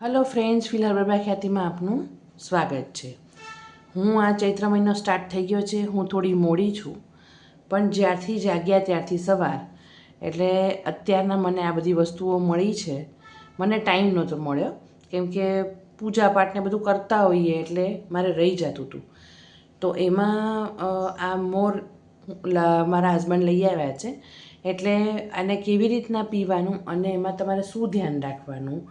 Hello friends, fill herbal ખ્યાતિમાં આપનું સ્વાગત છે. હું આ ચૈત્ર મહિનો સ્ટાર્ટ થઈ ગયો છે. હું થોડી મોડી છું, પણ જ્યારથી જાગ્યા ત્યારથી સવાર એટલે અત્યારના મને આ બધી વસ્તુઓ મળી છે. મને ટાઈમ નહોતો મળ્યો કેમ કે પૂજા પાઠને બધું કરતા હોઈએ એટલે મારે રહી જતું હતું. તો એમાં આ મોર મારા હસબન્ડ લઈ આવ્યા છે. એટલે આને કેવી રીતના પીવાનું અને એમાં તમારે શું ધ્યાન રાખવાનું,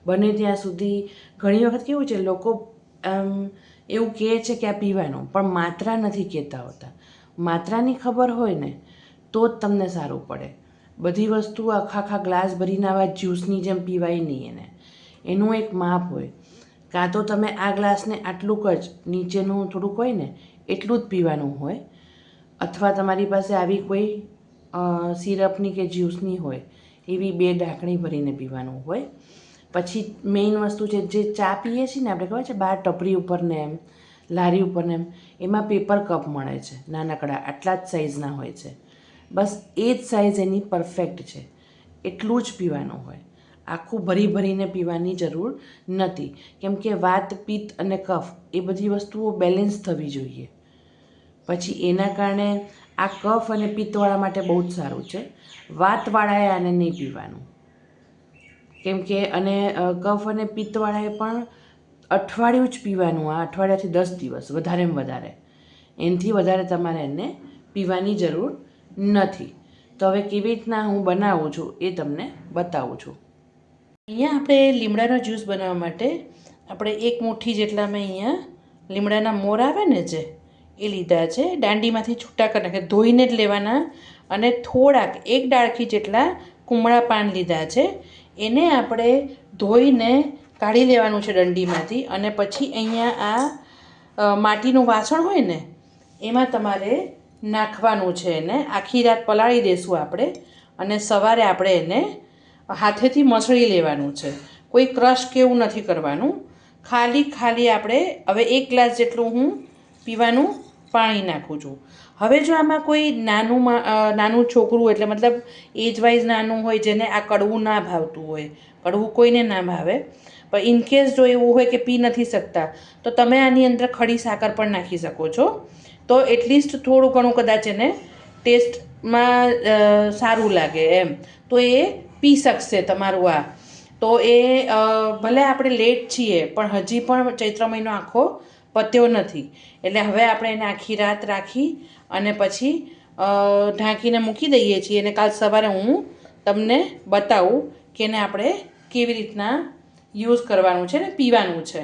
બને ત્યાં સુધી ઘણી વખત કેવું છે, લોકો એવું કહે છે કે આ પીવાનું, પણ માત્રા નથી કહેતા હોતા. માત્રાની ખબર હોય ને તો જ તમને સારું પડે. બધી વસ્તુ આખા ગ્લાસ ભરીને આવા જ્યુસની જેમ પીવાય નહીં. એનું એક માપ હોય. કાં તો તમે આ ગ્લાસને આટલુંક જ નીચેનું થોડુંક હોય ને એટલું જ પીવાનું હોય, અથવા તમારી પાસે આવી કોઈ સિરપની કે જ્યુસની હોય એવી 2 ઢાંકણી ભરીને પીવાનું હોય. પછી મેઇન વસ્તુ છે, જે ચા પીએ છીએ ને આપણે, ખબર છે બહાર ટપરી ઉપર ને એમ લારી ઉપર ને એમાં પેપર કપ મળે છે નાનકડા, આટલા જ સાઇઝના હોય છે. બસ એ જ સાઇઝ એની પરફેક્ટ છે, એટલું જ પીવાનું હોય. આખું ભરીને પીવાની જરૂર નથી, કેમ કે વાત, પિત્ત અને કફ એ બધી વસ્તુઓ બેલેન્સ થવી જોઈએ. પછી એના કારણે આ કફ અને પિત્તવાળા માટે બહુ જ સારું છે. વાતવાળાએ આને નહીં પીવાનું, કેમ કે અને કફ અને પિત્તવાળાએ પણ અઠવાડિયું જ પીવાનું. આ અઠવાડિયાથી 10 દિવસ વધારેમાં વધારે, એનાથી વધારે તમારે એને પીવાની જરૂર નથી. તો હવે કેવી રીતના હું બનાવું છું એ તમને બતાવું છું. અહીંયા આપણે લીમડાનો જ્યુસ બનાવવા માટે આપણે 1 મુઠ્ઠી જેટલા મેં અહીંયા લીમડાના મોર આવે ને જે એ લીધા છે. દાંડીમાંથી છૂટા કરી નાખે, ધોઈને જ લેવાના. અને થોડાક 1 ડાળખી જેટલા કુમળા પાન લીધા છે. એને આપણે ધોઈને કાઢી લેવાનું છે દંડીમાંથી. અને પછી અહીંયા આ માટીનું વાસણ હોય ને એમાં તમારે નાખવાનું છે. એને આખી રાત પલાળી દઈશું આપણે, અને સવારે આપણે એને હાથેથી મસળી લેવાનું છે. કોઈ ક્રશ કે એવું નથી કરવાનું. ખાલી આપણે હવે 1 ગ્લાસ જેટલું હું પીવાનું પાણી નાખું છું. હવે જો આમાં કોઈ નાનું છોકરું, એટલે મતલબ એજ વાઇઝ નાનું હોય, જેને આ કડવું ના ભાવતું હોય, કડવું કોઈને ના ભાવે, પણ ઇનકેસ જો એવું હોય કે પી નથી શકતા, તો તમે આની અંદર ખડી સાકર પણ નાખી શકો છો. તો એટલીસ્ટ થોડું ઘણું કદાચ એને ટેસ્ટમાં સારું લાગે એમ, તો એ પી શકશે તમારું આ. તો એ ભલે આપણે લેટ છીએ પણ હજી પણ ચૈત્ર મહિનો આખો પત્યો નથી. એટલે હવે આપણે એને આખી રાત રાખી અને પછી ઢાંકીને મૂકી દઈએ છીએ. અને કાલ સવારે હું તમને બતાવું કે એને આપણે કેવી રીતના યુઝ કરવાનું છે ને પીવાનું છે.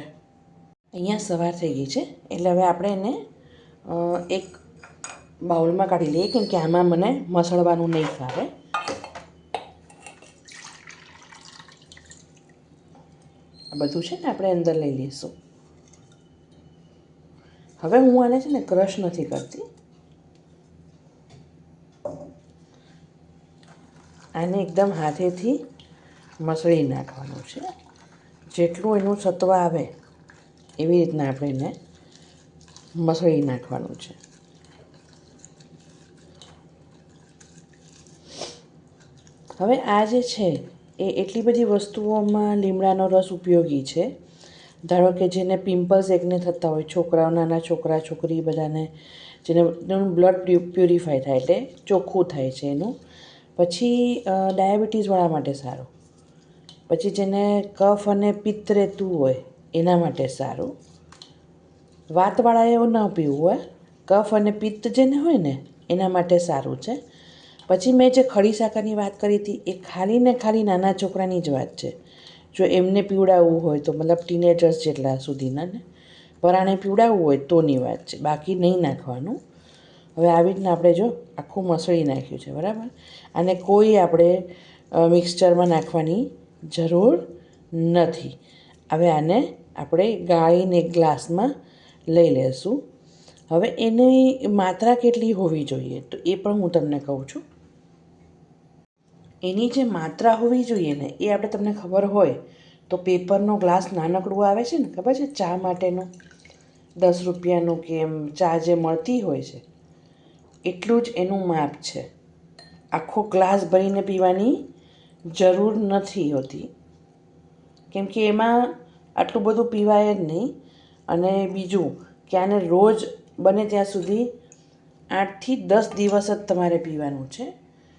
અહીંયા સવાર થઈ ગઈ છે એટલે હવે આપણે એને એક બાઉલમાં કાઢી લઈએ, કેમ કે આમાં મને મસળવાનું નહીં ફાવે. આ બધું છે ને આપણે અંદર લઈ લઈશું. હવે હું આને છે ને ક્રશ નથી કરતી, આને એકદમ હાથેથી મસળી નાખવાનું છે. જેટલું એનું સત્વ આવે એવી રીતના આપણે એને મસળી નાખવાનું છે. હવે આ જે છે એ એટલી બધી વસ્તુઓમાં લીમડાનો રસ ઉપયોગી છે. ધારો કે જેને પિમ્પલ્સ એકને થતા હોય, છોકરાઓ, નાના છોકરા છોકરી બધાને, જેને બ્લડ પ્યુરિફાય થાય એટલે ચોખ્ખું થાય છે એનું. પછી ડાયાબિટીસવાળા માટે સારું. પછી જેને કફ અને પિત્ત રહેતું હોય એના માટે સારું. વાતવાળાએ એવું ન પીવું હોય, કફ અને પિત્ત જેને હોય ને એના માટે સારું છે. પછી મેં જે ખડી સાકરની વાત કરી હતી એ ખાલી નાના છોકરાની જ વાત છે. જો એમને પીવડાવવું હોય તો, મતલબ ટીનેજર્સ જેટલા સુધીના ને પરાણે પીવડાવવું હોય તોની વાત છે, બાકી નહીં નાખવાનું. હવે આવી રીતના આપણે જો આખું મસળી નાખ્યું છે, બરાબર. અને કોઈ આપણે મિક્સચરમાં નાખવાની જરૂર નથી. હવે આને આપણે ગાળીને એક ગ્લાસમાં લઈ લેશું. હવે એની માત્રા કેટલી હોવી જોઈએ તો એ પણ હું તમને કહું છું. એની જે માત્રા હોવી જોઈએ ને એ આપણે, તમને ખબર હોય તો પેપરનો ગ્લાસ નાનકડું આવે છે ને, ખબર છે, ચા માટેનો 10 રૂપિયાનું કે એમ ચા જે મળતી હોય છે, એટલું જ એનું માપ છે. આખો ગ્લાસ ભરીને પીવાની જરૂર નથી હોતી. કેમ કે એમાં આટલું બધું પીવાય જ નહીં. અને બીજું કે આને રોજ બને ત્યાં સુધી 8થી 10 દિવસ જ તમારે પીવાનું છે.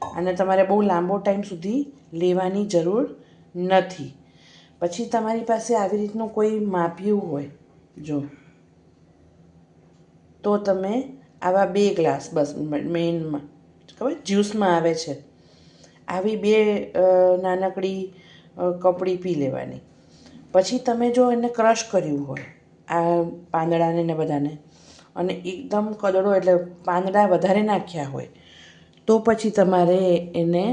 અને તમારે બહુ લાંબો ટાઈમ સુધી લેવાની જરૂર નથી. પછી તમારી પાસે આવી રીતનું કોઈ માપ્યું હોય જો, તો તમે આવા 2 ગ્લાસ બસ મેઇનમાં ખબર જ્યુસમાં આવે છે આવી 2 નાનકડી કપડી પી લેવાની. પછી તમે જો એને ક્રશ કર્યું હોય આ પાંદડાને ને બધાને, અને એકદમ કદડો એટલે પાંદડા વધારે નાખ્યા હોય, તો પછી તમારે એને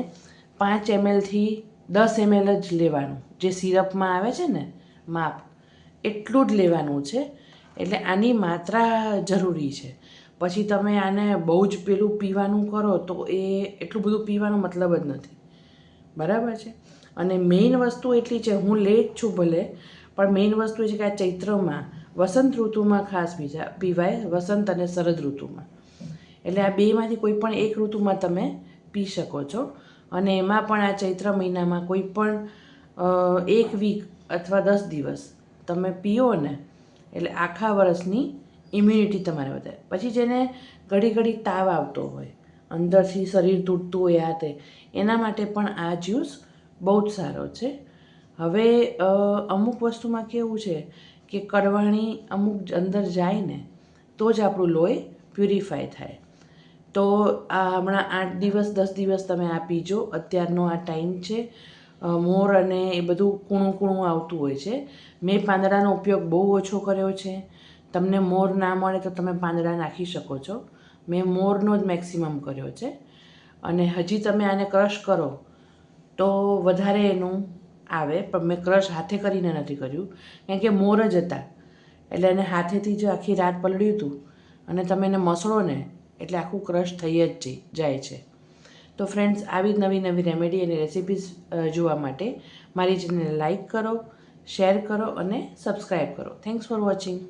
5 mlથી 10 ml જ લેવાનું. જે સિરપમાં આવે છે ને માપ, એટલું જ લેવાનું છે. એટલે આની માત્રા જરૂરી છે. પછી તમે આને બહુ જ પેલું પીવાનું કરો તો એ એટલું બધું પીવાનો મતલબ જ નથી. બરાબર છે. અને મેઇન વસ્તુ એટલી છે, હું લેટ છું ભલે, પણ મેઇન વસ્તુ એ છે કે આ ચૈત્રમાં વસંત ઋતુમાં ખાસ પીવાય, વસંત અને શરદ ઋતુમાં. એટલે આ બેમાંથી કોઈ પણ એક ઋતુમાં તમે પી શકો છો. અને એમાં પણ આ ચૈત્ર મહિનામાં કોઈ પણ 1 વીક અથવા 10 દિવસ તમે પીઓ ને, એટલે આખા વર્ષની ઇમ્યુનિટી તમારે વધે. પછી જેને ઘડી ઘડી તાવ આવતો હોય, અંદરથી શરીર તૂટતું હોય, આ તે, એના માટે પણ આ જ્યુસ બહુ જ સારો છે. હવે અમુક વસ્તુમાં કેવું છે કે કડવાણી અમુક અંદર જાય ને તો જ આપણું લોહી પ્યુરિફાય થાય. તો આ હમણાં 8 દિવસ 10 દિવસ તમે આ પીજો. અત્યારનો આ ટાઈમ છે. મોર અને એ બધું કૂણું કૂણું આવતું હોય છે. મેં પાંદડાનો ઉપયોગ બહુ ઓછો કર્યો છે. તમને મોર ના મળે તો તમે પાંદડા નાખી શકો છો. મેં મોરનો જ મેક્સિમમ કર્યો છે. અને હજી તમે આને ક્રશ કરો તો વધારે એનું આવે, પણ મેં ક્રશ હાથે કરીને નથી કર્યું, કારણ કે મોર જ હતા. એટલે એને હાથેથી જ આખી રાત પલળ્યું હતું, અને તમે એને મસળો ને એટલે આખું ક્રશ થઈ જ જાય છે. તો ફ્રેન્ડ્સ, આવી જ નવી નવી રેમેડી અને રેસિપીઝ જોવા માટે મારી ચેનલને લાઈક કરો, શેર કરો અને સબસ્ક્રાઈબ કરો. Thanks for watching.